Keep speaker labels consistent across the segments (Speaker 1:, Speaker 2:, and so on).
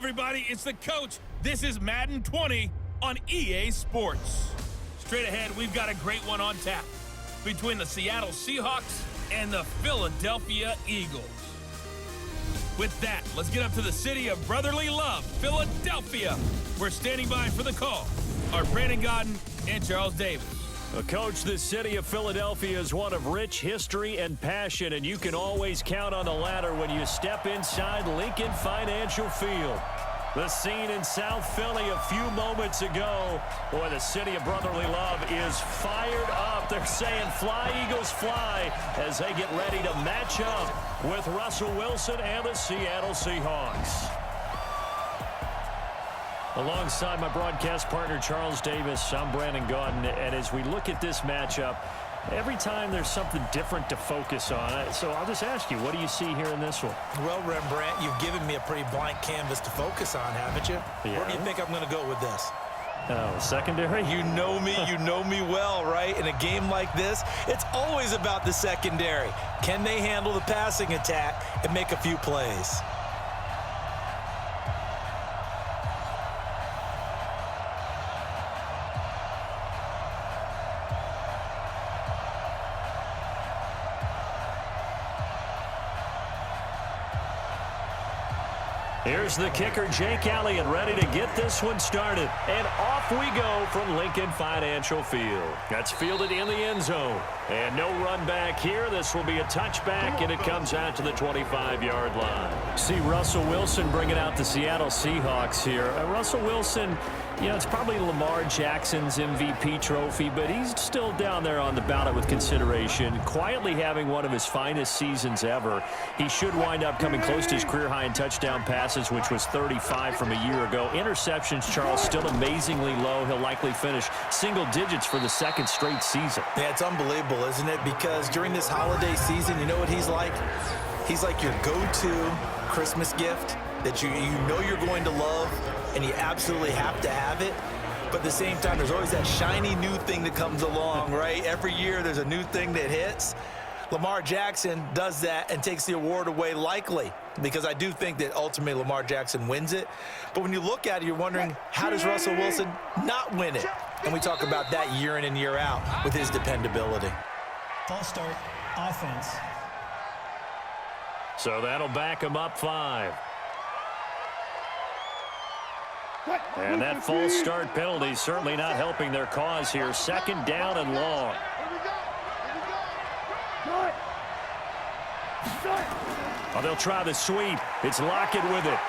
Speaker 1: everybody, it's the coach. This is Madden 20 on EA Sports. Straight ahead, we've got a great one on tap between the Seattle Seahawks and the Philadelphia Eagles. With that, let's get up to the city of brotherly love, Philadelphia. We're standing by for the call. Our Brandon Godden and Charles Davis.
Speaker 2: Coach, the city of Philadelphia is one of rich history and passion, and you can always count on the latter when you step inside Lincoln Financial Field. The scene in South Philly a few moments ago. Boy, the city of brotherly love is fired up. They're saying, fly, Eagles, fly, as they get ready to match up with Russell Wilson and the Seattle Seahawks. Alongside my broadcast partner, Charles Davis, I'm Brandon Godden, and as we look at this matchup, every time there's something different to focus on. So I'll just ask you, what do you see here in this one?
Speaker 3: Well, Rembrandt, you've given me a pretty blank canvas to focus on, haven't you?
Speaker 2: Yeah.
Speaker 3: Where do you think I'm going to go with this?
Speaker 2: Oh, secondary?
Speaker 3: You know me well, right? In a game like this, it's always about the secondary. Can they handle the passing attack and make a few plays?
Speaker 2: Here's the kicker, Jake Elliott, ready to get this one started. And off we go from Lincoln Financial Field. That's fielded in the end zone. And no run back here. This will be a touchback, and it comes out to the 25-yard line. See Russell Wilson bringing out the Seattle Seahawks here. Russell Wilson, you know, it's probably Lamar Jackson's MVP trophy, but he's still down there on the ballot with consideration, quietly having one of his finest seasons ever. He should wind up coming close to his career high in touchdown passes, which was 35 from a year ago. Interceptions, Charles, still amazingly low. He'll likely finish single digits for the second straight season.
Speaker 3: Yeah, it's unbelievable, isn't it? Because during this holiday season, you know what he's like? He's like your go-to Christmas gift that you know you're going to love, and you absolutely have to have it. But at the same time, there's always that shiny new thing that comes along, right? Every year there's a new thing that hits. Lamar Jackson does that and takes the award away likely, because I do think that ultimately Lamar Jackson wins it. But when you look at it, you're wondering, how does Russell Wilson not win it? And we talk about that year in and year out with his dependability.
Speaker 4: False start, offense.
Speaker 2: So that'll back him up 5. And that false start penalty certainly not helping their cause here. Second down and long. Oh, they'll try the sweep. It's Lockett with it.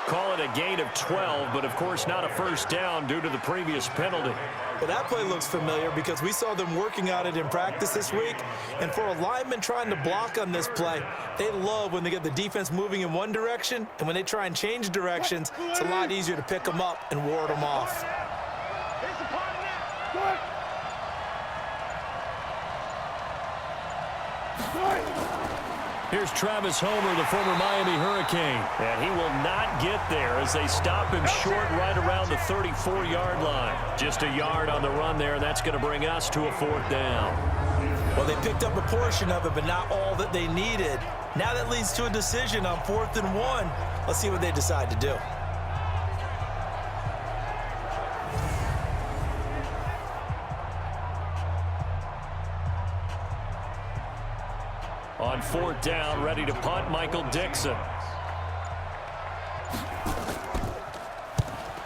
Speaker 2: Call it a gain of 12, but of course not a first down due to the previous penalty.
Speaker 3: Well, that play looks familiar because we saw them working on it in practice this week. And for a lineman trying to block on this play, they love when they get the defense moving in one direction, and when they try and change directions, it's a lot easier to pick them up and ward them off.
Speaker 2: Here's Travis Homer, the former Miami Hurricane. And he will not get there as they stop him short right around the 34-yard line. Just a yard on the run there, and that's going to bring us to a 4th down.
Speaker 3: Well, they picked up a portion of it, but not all that they needed. Now that leads to a decision on 4th and 1. Let's see what they decide to do.
Speaker 2: On 4th down, ready to punt, Michael Dixon.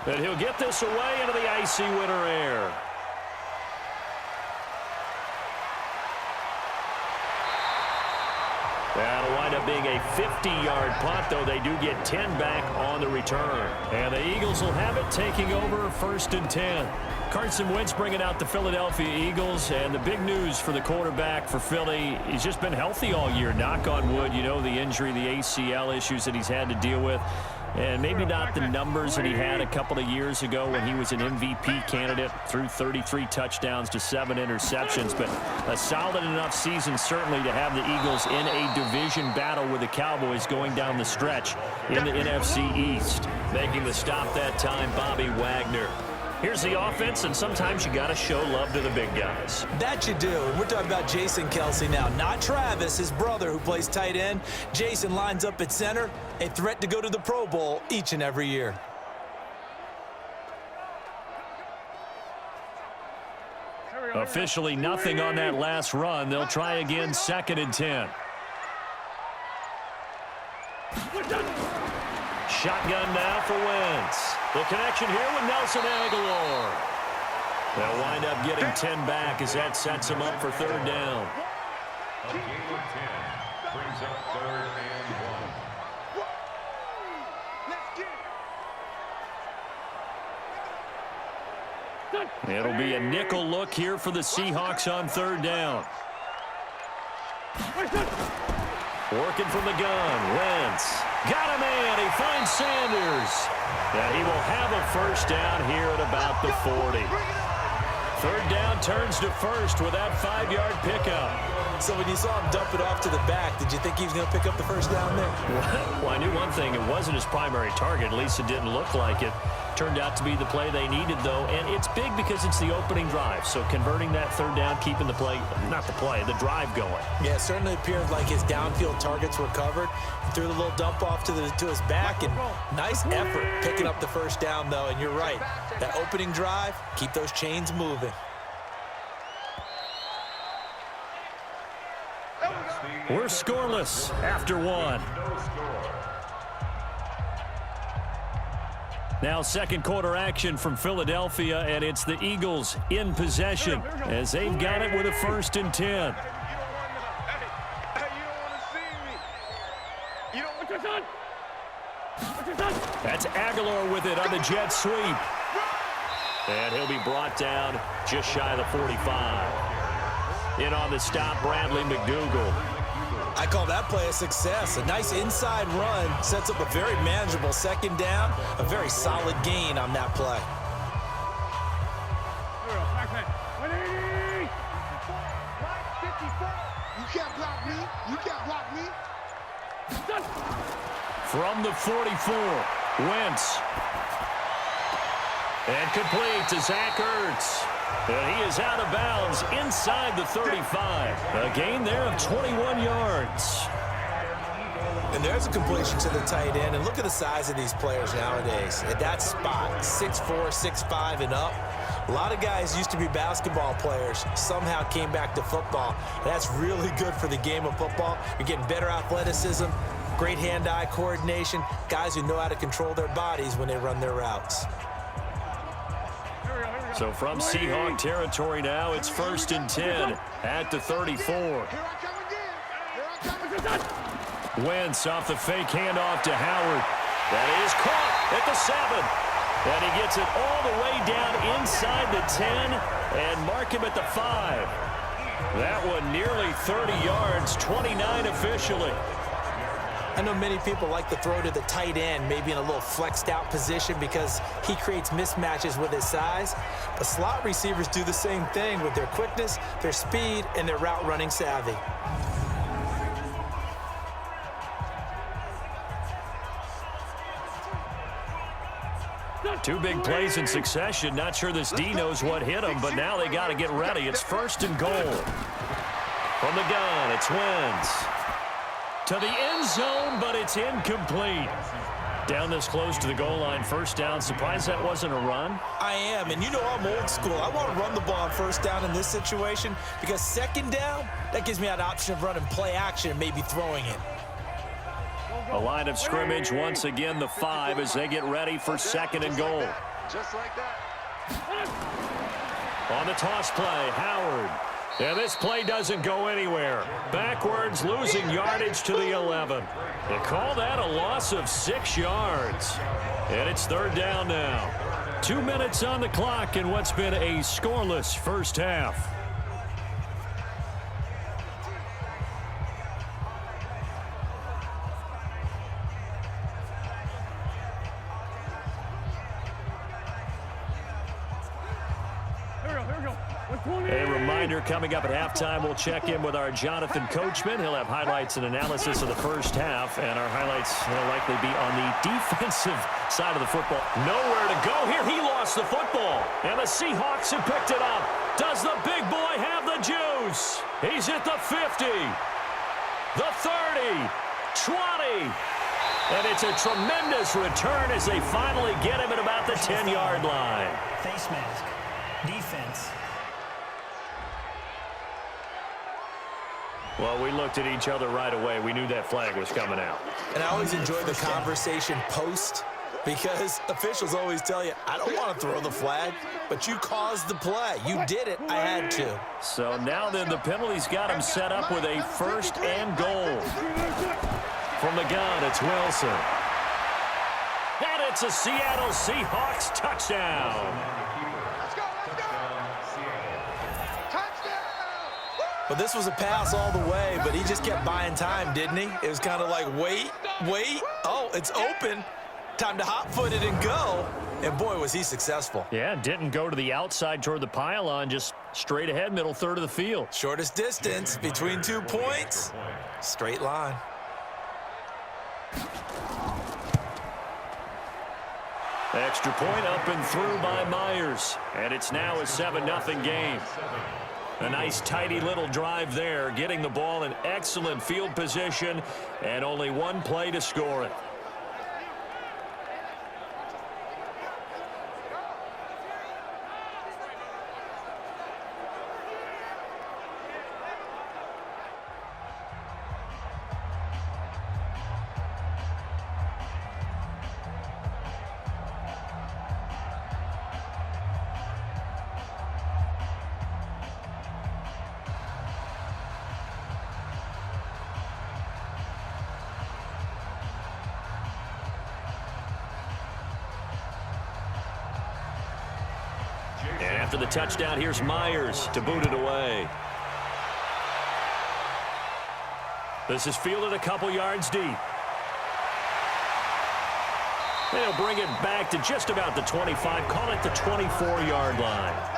Speaker 2: And he'll get this away into the icy winter air. That'll wind up being a 50-yard punt, though they do get 10 back on the return. And the Eagles will have it, taking over 1st and 10. Carson Wentz bringing out the Philadelphia Eagles, and the big news for the quarterback for Philly, he's just been healthy all year, knock on wood. You know, the injury, the ACL issues that he's had to deal with. And maybe not the numbers that he had a couple of years ago when he was an MVP candidate, threw 33 touchdowns to 7 interceptions, but a solid enough season certainly to have the Eagles in a division battle with the Cowboys going down the stretch in the NFC East. Making the stop that time, Bobby Wagner. Here's the offense, and sometimes you got to show love to the big guys.
Speaker 3: That you do. And we're talking about Jason Kelsey now, not Travis, his brother, who plays tight end. Jason lines up at center, a threat to go to the Pro Bowl each and every year.
Speaker 2: Officially nothing on that last run. They'll try again, 2nd and 10. Shotgun now for Wentz. The connection here with Nelson Aguilar. They'll wind up getting 10 back as that sets them up for 3rd down.
Speaker 5: A gain of 10 brings up 3rd and 1.
Speaker 2: It'll be a nickel look here for the Seahawks on 3rd down. Working from the gun, Wentz. Got a man, he finds Sanders. And he will have a 1st down here at about the 40. 3rd down turns to 1st with that 5-yard pickup.
Speaker 3: So when you saw him dump it off to the back, did you think he was going to pick up the 1st down there?
Speaker 2: Well, I knew one thing. It wasn't his primary target. At least it didn't look like it. Turned out to be the play they needed, though. And it's big because it's the opening drive. So converting that 3rd down, keeping the play, not the play, the drive going.
Speaker 3: Yeah, it certainly appeared like his downfield targets were covered. He threw the little dump off to his back, and nice effort picking up the 1st down, though. And you're right. That opening drive, keep those chains moving.
Speaker 2: We're scoreless after 1. Now 2nd quarter action from Philadelphia, and it's the Eagles in possession as they've got it with a 1st and 10. That's Aguilar with it on the jet sweep. And he'll be brought down just shy of the 45. In on the stop, Bradley McDougald.
Speaker 3: I call that play a success. A nice inside run sets up a very manageable 2nd down. A very solid gain on that play.
Speaker 6: You can't block me. You can't block me.
Speaker 2: From the 44, Wentz. And complete to Zach Ertz. And he is out of bounds inside the 35. A gain there of 21 yards.
Speaker 3: And there's a completion to the tight end. And look at the size of these players nowadays. At that spot, 6'4", 6'5", and up. A lot of guys used to be basketball players, somehow came back to football. And that's really good for the game of football. You're getting better athleticism, great hand-eye coordination, guys who know how to control their bodies when they run their routes.
Speaker 2: So from Seahawk territory now, it's 1st and 10 at the 34. Wentz off the fake handoff to Howard. That is caught at the 7. And he gets it all the way down inside the 10 and mark him at the 5. That one nearly 30 yards, 29 officially.
Speaker 3: I know many people like to throw to the tight end, maybe in a little flexed out position because he creates mismatches with his size. But slot receivers do the same thing with their quickness, their speed, and their route running savvy.
Speaker 2: Two big plays in succession. Not sure this D knows what hit him, but now they got to get ready. It's 1st and goal. From the gun, it's Wentz. To the end zone, but it's incomplete. Down this close to the goal line, 1st down. Surprised that wasn't a run?
Speaker 3: I am, and you know I'm old school. I want to run the ball on 1st down in this situation because 2nd down, that gives me that option of running play action and maybe throwing it.
Speaker 2: A line of scrimmage, once again the 5 as they get ready for 2nd and goal.
Speaker 6: Just like that.
Speaker 2: On the toss play, Howard. And this play doesn't go anywhere. Backwards, losing yardage to the 11. They call that a loss of 6 yards. And it's 3rd down now. 2 minutes on the clock in what's been a scoreless 1st half.
Speaker 7: Here we go.
Speaker 2: A reminder, coming up at halftime, we'll check in with our Jonathan Coachman. He'll have highlights and analysis of the first half, and our highlights will likely be on the defensive side of the football. Nowhere to go here. He lost the football, and the Seahawks have picked it up. Does the big boy have the juice? He's at the 50, the 30, 20, and it's a tremendous return as they finally get him at about the 10-yard line.
Speaker 4: Face mask. Defense.
Speaker 2: Well, we looked at each other right away. We knew that flag was coming out.
Speaker 3: And I always enjoy the conversation post because officials always tell you, I don't want to throw the flag, but you caused the play. You did it. I had to.
Speaker 2: So now then the penalty's got him set up with a 1st and goal. From the gun, it's Wilson. And it's a Seattle Seahawks touchdown.
Speaker 3: But this was a pass all the way, but he just kept buying time, didn't he? It was kind of like, wait. Oh, it's open. Time to hot-foot it and go. And, boy, was he successful.
Speaker 2: Yeah, didn't go to the outside toward the pylon, just straight ahead, middle third of the field.
Speaker 3: Shortest distance between 2 points. Straight line.
Speaker 2: Extra point up and through by Myers. And it's now a 7-0 game. A nice, tidy little drive there, getting the ball in excellent field position, and only one play to score it. And after the touchdown, here's Myers to boot it away. This is fielded a couple yards deep. They'll bring it back to just about the 25, call it the 24-yard line.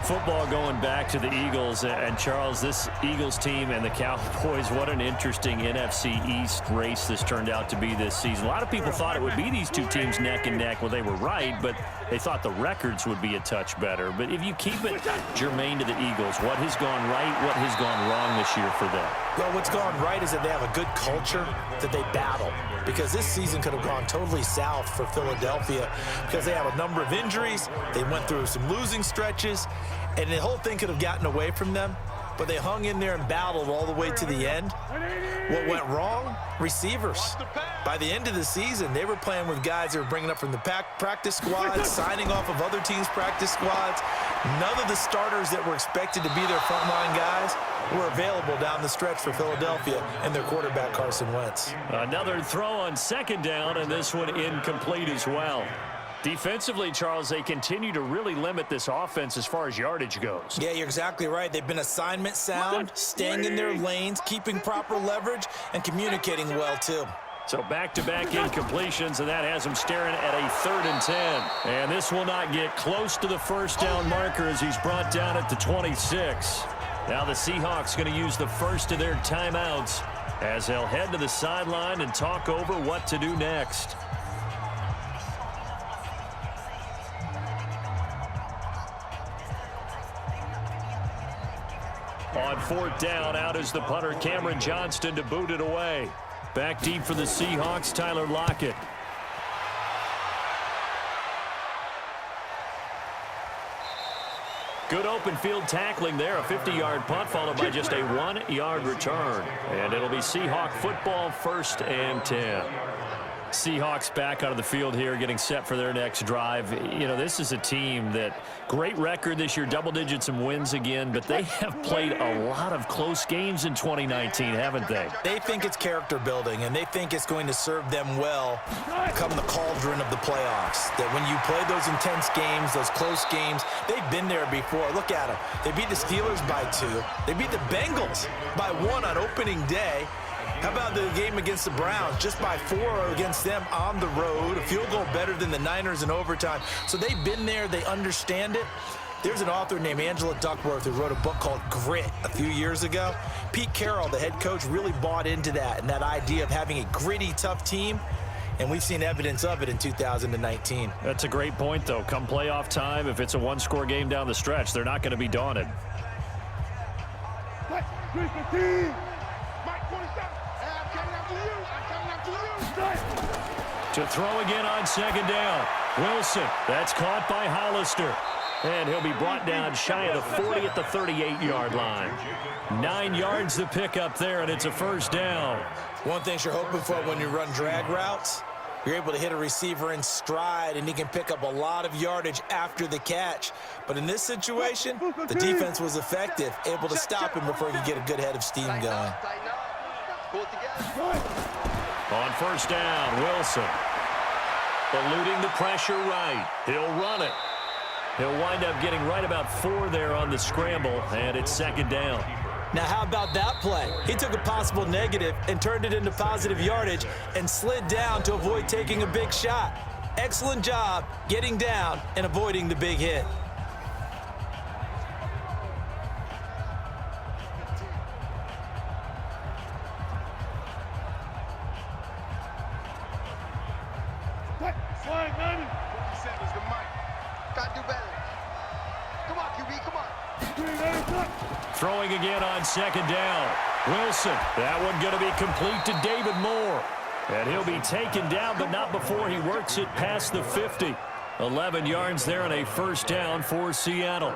Speaker 2: Football going back to the Eagles, and Charles, this Eagles team and the Cowboys, what an interesting NFC East race this turned out to be this season. A lot of people thought it would be these two teams neck and neck. Well, they were right, but they thought the records would be a touch better. But if you keep it germane to the Eagles, what has gone right, what has gone wrong this year for them?
Speaker 3: Well, what's gone right is that they have a good culture that they battle, because this season could have gone totally south for Philadelphia because they have a number of injuries. They went through some losing stretches, and the whole thing could have gotten away from them, but they hung in there and battled all the way to the end. What went wrong? Receivers. By the end of the season, they were playing with guys that were bringing up from the practice squads, signing off of other teams' practice squads. None of the starters that were expected to be their frontline guys were available down the stretch for Philadelphia and their quarterback, Carson Wentz.
Speaker 2: Another throw on 2nd down, and this one incomplete as well. Defensively, Charles, they continue to really limit this offense as far as yardage goes.
Speaker 3: Yeah, you're exactly right. They've been assignment sound, staying in their lanes, keeping proper leverage, and communicating well, too.
Speaker 2: So back-to-back incompletions, and that has them staring at a 3rd and 10. And this will not get close to the 1st down marker as he's brought down at the 26. Now the Seahawks going to use the first of their timeouts as they'll head to the sideline and talk over what to do next. On 4th down, out is the punter, Cameron Johnston, to boot it away. Back deep for the Seahawks, Tyler Lockett. Good open field tackling there, a 50-yard punt followed by just a 1-yard return. And it'll be Seahawk football, 1st and 10. Seahawks back out of the field here, getting set for their next drive. You know, this is a team that great record this year, double digits and wins again, but they have played a lot of close games in 2019, haven't they?
Speaker 3: They think it's character building, and they think it's going to serve them well come the cauldron of the playoffs. That when you play those intense games, those close games, they've been there before. Look at them. They beat the Steelers by 2. They beat the Bengals by 1 on opening day. How about the game against the Browns? Just by 4 against them on the road. A field goal better than the Niners in overtime. So they've been there. They understand it. There's an author named Angela Duckworth who wrote a book called Grit a few years ago. Pete Carroll, the head coach, really bought into that and that idea of having a gritty, tough team. And we've seen evidence of it in 2019.
Speaker 2: That's a great point, though. Come playoff time, if it's a one-score game down the stretch, they're not going to be daunted.
Speaker 6: Mike 27. I'm coming after you. I'm coming after you.
Speaker 2: To throw again on second down. Wilson, that's caught by Hollister. And he'll be brought down shy of the 40 at the 38-yard line. 9 yards to pick up there, and it's a first down.
Speaker 3: One thing you're hoping for when you run drag routes, you're able to hit a receiver in stride, and he can pick up a lot of yardage after the catch. But in this situation, the defense was effective, able to stop him before he could get a good head of steam going.
Speaker 2: On first down, Wilson. Eluding the pressure right. He'll run it. He'll wind up getting right about 4 there on the scramble, and it's second down.
Speaker 3: Now, how about that play? He took a possible negative and turned it into positive yardage and slid down to avoid taking a big shot. Excellent job getting down and avoiding the big hit.
Speaker 6: Slide 90. 47 is the mic. Gotta do better. Come on, QB, come on.
Speaker 2: Throwing again on second down. Wilson, that one going to be complete to David Moore. And he'll be taken down, but not before he works it past the 50. 11 yards there and a first down for Seattle.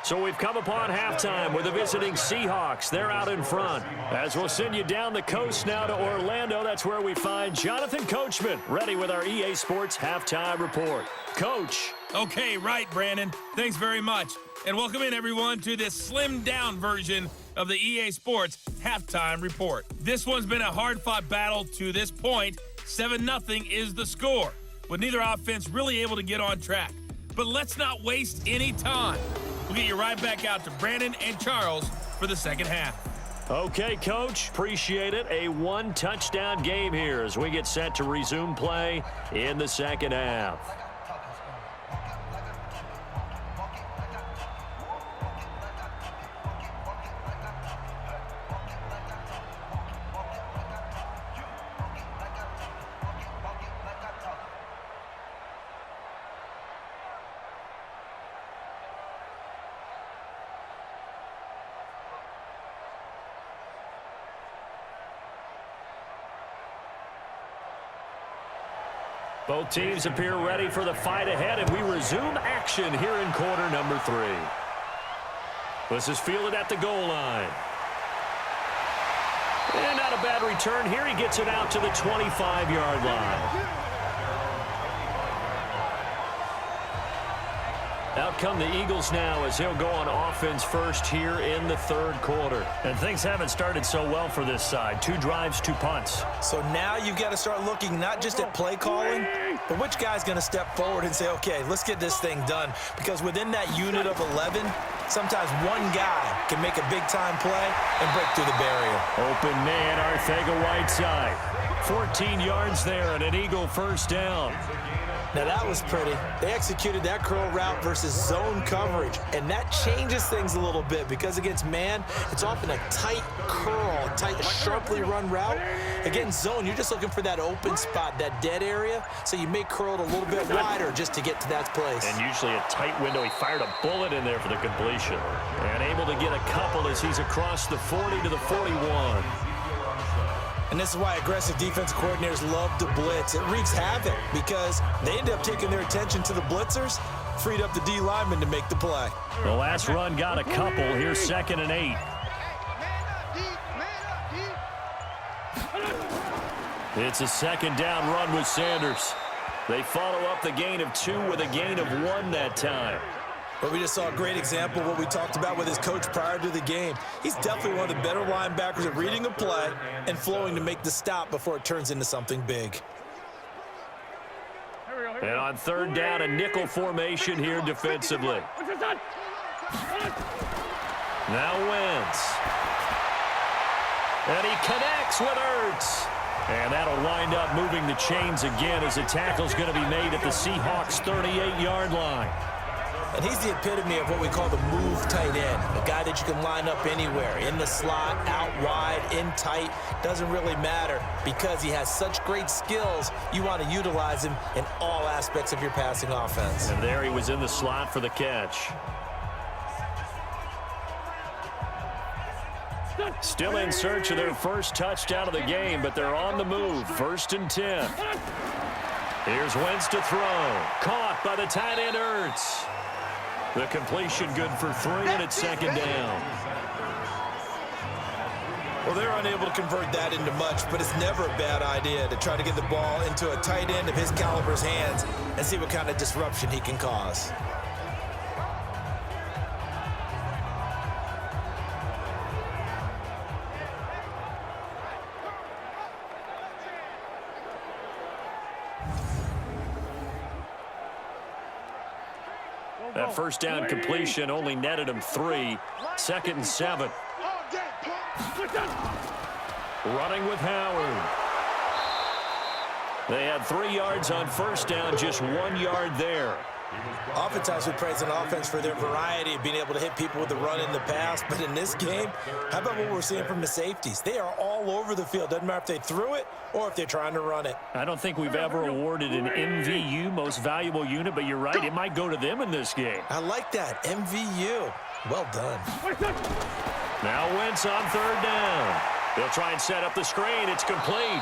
Speaker 2: So we've come upon halftime with the visiting Seahawks. They're out in front. As we'll send you down the coast now to Orlando, that's where we find Jonathan Coachman, ready with our EA Sports Halftime Report. Coach.
Speaker 1: Okay, right, Brandon. Thanks very much. And welcome in, everyone, to this slimmed-down version of the EA Sports Halftime Report. This one's been a hard-fought battle to this point. 7-0 is the score, with neither offense really able to get on track. But let's not waste any time. We'll get you right back out to Brandon and Charles for the second half.
Speaker 2: Okay, Coach. Appreciate it. A one-touchdown game here as we get set to resume play in the second half. Both teams appear ready for the fight ahead, and we resume action here in quarter number 3. This is fielded at the goal line. And not a bad return here. He gets it out to the 25-yard line. Out come the Eagles now as he'll go on offense first here in the third quarter. And things haven't started so well for this side. 2 drives, 2 punts.
Speaker 3: So now you've got to start looking not just at play calling, but which guy's going to step forward and say, okay, let's get this thing done. Because within that unit of 11, sometimes one guy can make a big-time play and break through the barrier.
Speaker 2: Open man, Arcega-Whiteside. 14 yards there and an Eagle first down.
Speaker 3: Now that was pretty. They executed that curl route versus zone coverage, and that changes things a little bit because against man, it's often a tight curl, tight, sharply run route. Against zone, you're just looking for that open spot, that dead area, so you may curl it a little bit wider just to get to that place.
Speaker 2: And usually a tight window. He fired a bullet in there for the completion. And able to get a couple as he's across the 40 to the 41.
Speaker 3: And this is why aggressive defensive coordinators love to blitz. It wreaks havoc because they end up taking their attention to the blitzers, freed up the D lineman to make the play.
Speaker 2: The last run got a couple. Here's 2nd and 8. It's a second down run with Sanders. They follow up the gain of 2 with a gain of 1 that time.
Speaker 3: But we just saw a great example of what we talked about with his coach prior to the game. He's definitely one of the better linebackers at reading a play and flowing to make the stop before it turns into something big.
Speaker 6: Here we go.
Speaker 2: And on third down, a nickel formation here defensively. Now Wentz. And he connects with Ertz. And that'll wind up moving the chains again as the tackle's going to be made at the Seahawks' 38-yard line.
Speaker 3: And he's the epitome of what we call the move tight end, a guy that you can line up anywhere, in the slot, out wide, in tight, doesn't really matter because he has such great skills. You want to utilize him in all aspects of your passing offense.
Speaker 2: And there he was in the slot for the catch. Still in search of their first touchdown of the game, but they're on the move. 1st and 10. Here's Wentz to throw. Caught by the tight end Ertz. The completion good for 3, and it's 2nd down.
Speaker 3: Well, they're unable to convert that into much, but it's never a bad idea to try to get the ball into a tight end of his caliber's hands and see what kind of disruption he can cause.
Speaker 2: That first down completion only netted him 3. 2nd and 7. Running with Howard. They had 3 yards on first down, just 1 yard there.
Speaker 3: Oftentimes we praise an offense for their variety of being able to hit people with the run in the pass, but in this game, how about what we're seeing from the safeties? They are all over the field. Doesn't matter if they threw it or if they're trying to run it.
Speaker 2: I don't think we've ever awarded an MVU, most valuable unit, but you're right, it might go to them in this game.
Speaker 3: I like that, MVU. Well done.
Speaker 2: Now Wentz on 3rd down. They'll try and set up the screen. It's complete.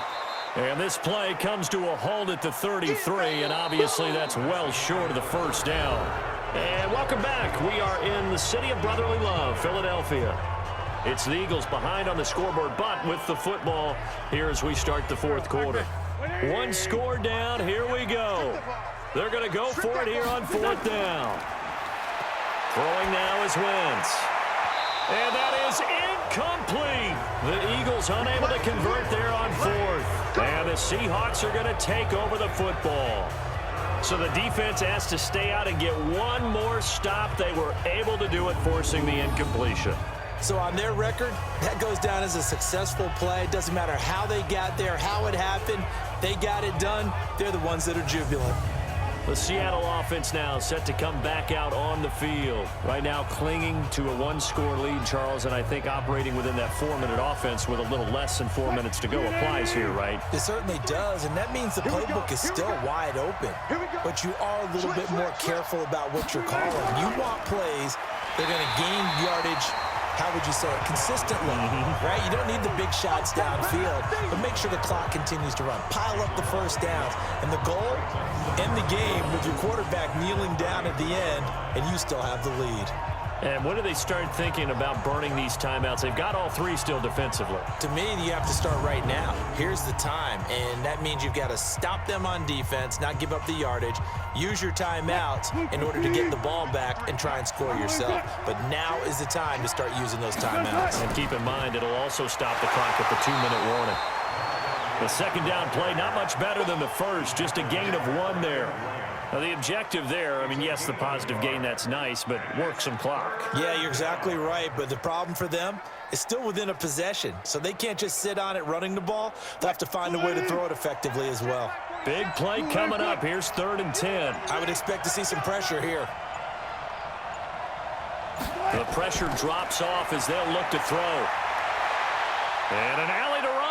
Speaker 2: And this play comes to a halt at the 33, and obviously that's well short of the first down. And welcome back. We are in the city of brotherly love, Philadelphia. It's the Eagles behind on the scoreboard, but with the football here as we start the 4th quarter. 1 score down. Here we go. They're going to go for it here on 4th down. Throwing now is Wentz. And that is incomplete. The Eagles unable to convert there on 4th. And the Seahawks are going to take over the football. So the defense has to stay out and get one more stop. They were able to do it, forcing the incompletion.
Speaker 3: So on their record, that goes down as a successful play. It doesn't matter how they got there, how it happened. They got it done. They're the ones that are jubilant.
Speaker 2: The Seattle offense now set to come back out on the field. Right now clinging to a 1-score lead, Charles, and I think operating within that 4-minute offense with a little less than 4 minutes to go applies here, right?
Speaker 3: It certainly does, and that means the playbook is still wide open. But you are a little bit more careful about what you're calling. You want plays that are going to gain yardage, how would you say it, consistently, right? You don't need the big shots downfield, but make sure the clock continues to run. Pile up the first downs. And the goal, end the game with your quarterback kneeling down at the end, and you still have the lead.
Speaker 2: And when do they start thinking about burning these timeouts? They've got all 3 still defensively.
Speaker 3: To me, you have to start right now. Here's the time, and that means you've got to stop them on defense, not give up the yardage, use your timeouts in order to get the ball back and try and score yourself. But now is the time to start using those timeouts.
Speaker 2: And keep in mind, it'll also stop the clock at the 2-minute warning. The 2nd down play, not much better than the first, just a gain of 1 there. Now, the objective there, I mean, yes, the positive gain, that's nice, but work some clock.
Speaker 3: Yeah, you're exactly right, but the problem for them is still within a possession, so they can't just sit on it running the ball. They'll have to find a way to throw it effectively as well.
Speaker 2: Big play coming up. Here's 3rd and 10.
Speaker 3: I would expect to see some pressure here.
Speaker 2: The pressure drops off as they'll look to throw. And an alley to run.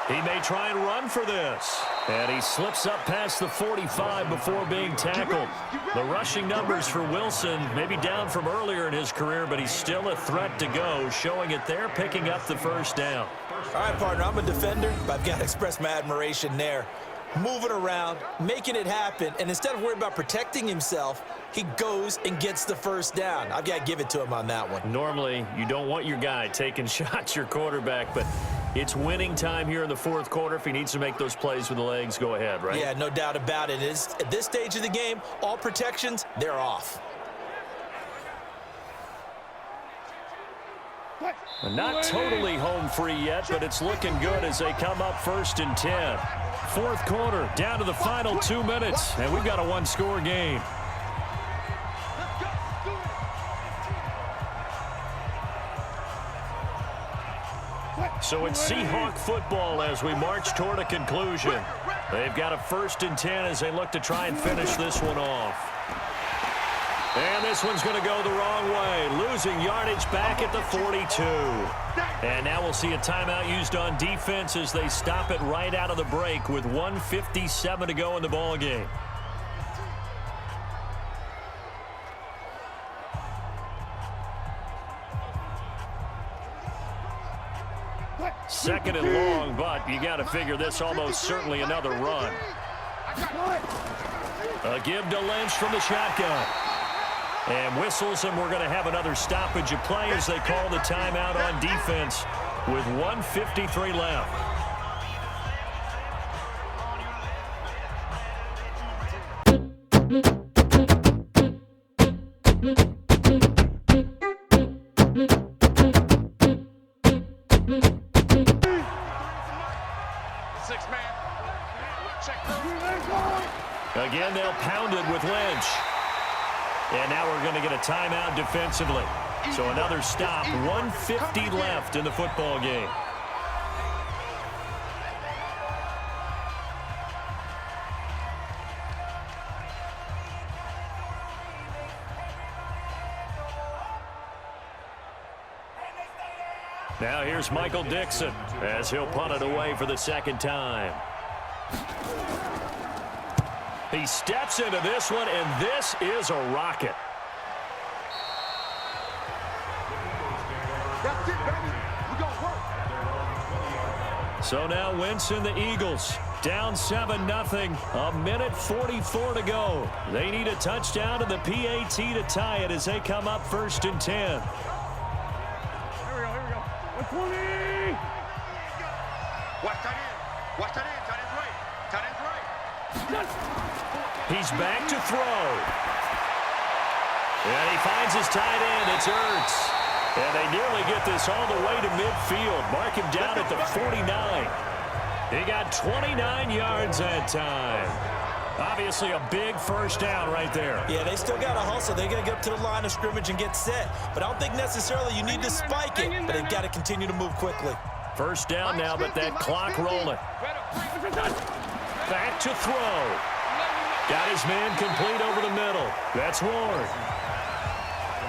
Speaker 2: He may try and run for this. And he slips up past the 45 before being tackled. The rushing numbers for Wilson maybe down from earlier in his career, but he's still a threat to go, showing it there, picking up the first down.
Speaker 3: All right, partner, I'm a defender, but I've got to express my admiration there. Moving around, making it happen, and instead of worrying about protecting himself, he goes and gets the first down. I've got to give it to him on that one.
Speaker 2: Normally, you don't want your guy taking shots, your quarterback, but it's winning time here in the 4th quarter. If he needs to make those plays with the legs, go ahead, right?
Speaker 3: Yeah, no doubt about it. At this stage of the game, all protections, they're off.
Speaker 2: Not totally home free yet, but it's looking good as they come up 1st and 10. fourth quarter, down to the final 2 minutes, and we've got a one-score game. So it's Seahawk football as we march toward a conclusion. They've got a 1st and 10 as they look to try and finish this one off. And this one's going to go the wrong way, losing yardage back at the 42. And now we'll see a timeout used on defense as they stop it right out of the break with 1:57 to go in the ball game. Second and long, but you got to figure this almost certainly another run. A give to Lynch from the shotgun. And whistles, and we're going to have another stoppage of play as they call the timeout on defense with 1:53 left. Again, they'll pound it with Lynch. And now we're going to get a timeout defensively. So another stop, 1:50 left in the football game. Now here's Michael Dixon as he'll punt it away for the second time. He steps into this one, and this is a rocket.
Speaker 6: That's it, baby. We gonna work.
Speaker 2: So now Wentz and the Eagles down 7-0. A minute 44 to go. They need a touchdown to the PAT to tie it as they come up 1st and 10.
Speaker 6: Here we go. 120. Watch that in. Watch that in. Tight end's right. Tight end's right.
Speaker 2: He's back to throw. And he finds his tight end. It's Ertz. And they nearly get this all the way to midfield. Mark him down at the 49. He got 29 yards that time. Obviously a big first down right there.
Speaker 3: Yeah, they still got to hustle. They got to get up to the line of scrimmage and get set. But I don't think necessarily you need to spike it. But they've got to continue to move quickly.
Speaker 2: First down now, but that clock rolling. Back to throw. Got his man complete over the middle. That's Ward.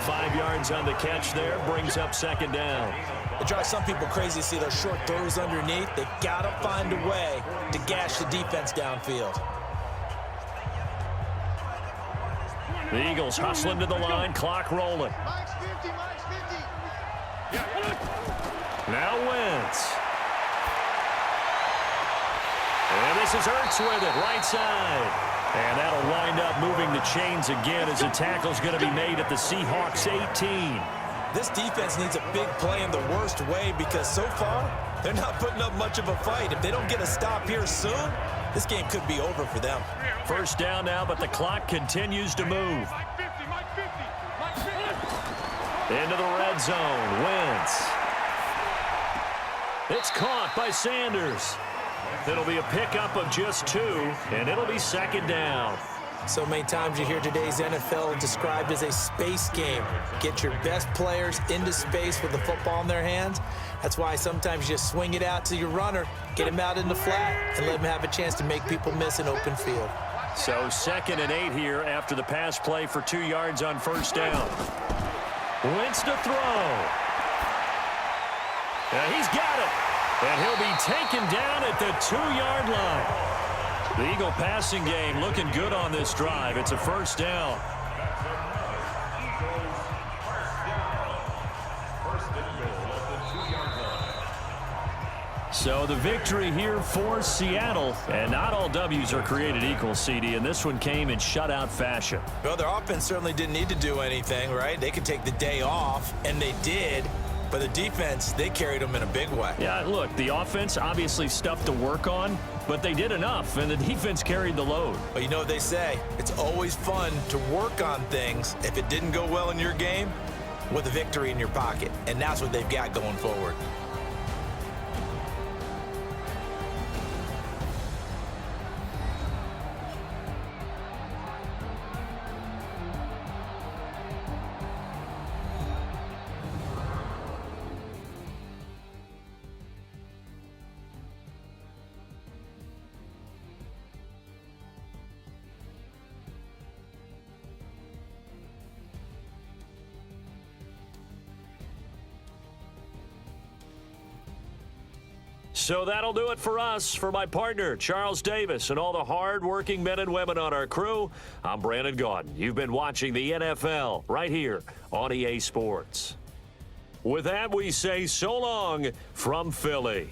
Speaker 2: 5 yards on the catch there. Brings up second down.
Speaker 3: It drives some people crazy to see those short throws underneath. They've got to find a way to gash the defense downfield.
Speaker 2: The Eagles hustling to the line. Clock rolling.
Speaker 6: Mike's 50. Mike's 50.
Speaker 2: Now Wentz. And this is Ertz with it, right side. And that'll wind up moving the chains again as the tackle's going to be made at the Seahawks 18.
Speaker 3: This defense needs a big play in the worst way because so far, they're not putting up much of a fight. If they don't get a stop here soon, this game could be over for them.
Speaker 2: First down now, but the clock continues to move. Into the red zone, Wentz. It's caught by Sanders. It'll be a pickup of just 2, and it'll be second down.
Speaker 3: So many times you hear today's NFL described as a space game. Get your best players into space with the football in their hands. That's why sometimes you swing it out to your runner, get him out in the flat, and let him have a chance to make people miss an open field.
Speaker 2: So 2nd and 8 here after the pass play for 2 yards on first down. Wentz to throw. And he's got it. And he'll be taken down at the 2-yard line. The Eagle passing game looking good on this drive. It's a first down. So the victory here for Seattle. And not all W's are created equal, CD, and this one came in shutout fashion.
Speaker 3: Well, their offense certainly didn't need to do anything, right? They could take the day off, and they did. But the defense, they carried them in a big way.
Speaker 2: Yeah, look, the offense obviously stuff to work on, but they did enough, and the defense carried the load.
Speaker 3: But you know what they say, it's always fun to work on things if it didn't go well in your game with a victory in your pocket. And that's what they've got going forward.
Speaker 2: So that'll do it for us. For my partner, Charles Davis, and all the hard-working men and women on our crew, I'm Brandon Gaudin. You've been watching the NFL right here on EA Sports. With that, we say so long from Philly.